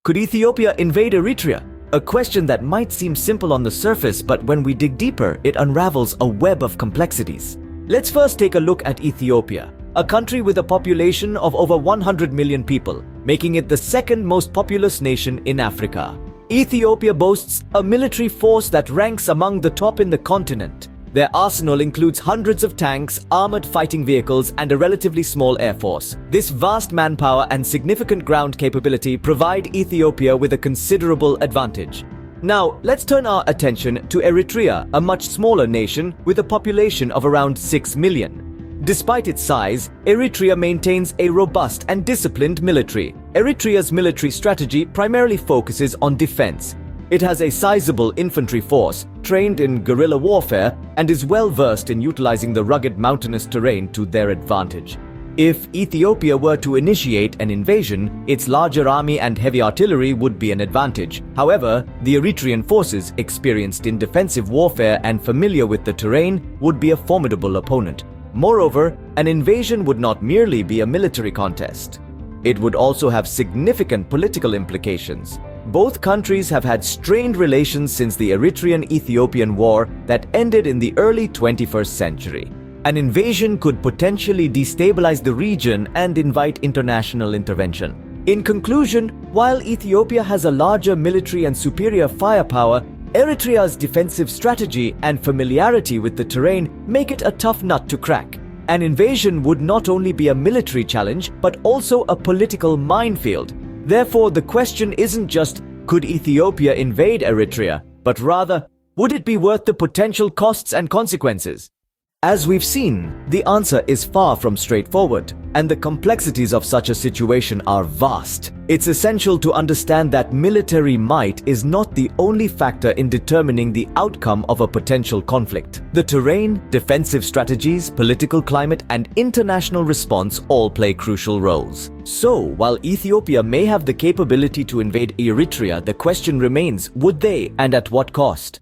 Could Ethiopia invade Eritrea? A question that might seem simple on the surface, but when we dig deeper, it unravels a web of complexities. Let's first take a look at Ethiopia, a country with a population of over 100 million people, making it the second most populous nation in Africa. Ethiopia boasts a military force that ranks among the top in the continent. Their arsenal includes hundreds of tanks, armored fighting vehicles, and a relatively small air force. This vast manpower and significant ground capability provide Ethiopia with a considerable advantage. Now, let's turn our attention to Eritrea, a much smaller nation with a population of around 6 million. Despite its size, Eritrea maintains a robust and disciplined military. Eritrea's military strategy primarily focuses on defense. It has a sizable infantry force, trained in guerrilla warfare, and is well versed in utilizing the rugged mountainous terrain to their advantage. If Ethiopia were to initiate an invasion, its larger army and heavy artillery would be an advantage. However, the Eritrean forces, experienced in defensive warfare and familiar with the terrain, would be a formidable opponent. Moreover, an invasion would not merely be a military contest. It would also have significant political implications. Both countries have had strained relations since the Eritrean-Ethiopian War that ended in the early 21st century. An invasion could potentially destabilize the region and invite international intervention. In conclusion, while Ethiopia has a larger military and superior firepower, Eritrea's defensive strategy and familiarity with the terrain make it a tough nut to crack. An invasion would not only be a military challenge, but also a political minefield. Therefore, the question isn't just, could Ethiopia invade Eritrea, but rather, would it be worth the potential costs and consequences? As we've seen, the answer is far from straightforward, and the complexities of such a situation are vast. It's essential to understand that military might is not the only factor in determining the outcome of a potential conflict. The terrain, defensive strategies, political climate, and international response all play crucial roles. So, while Ethiopia may have the capability to invade Eritrea, the question remains, would they, and at what cost?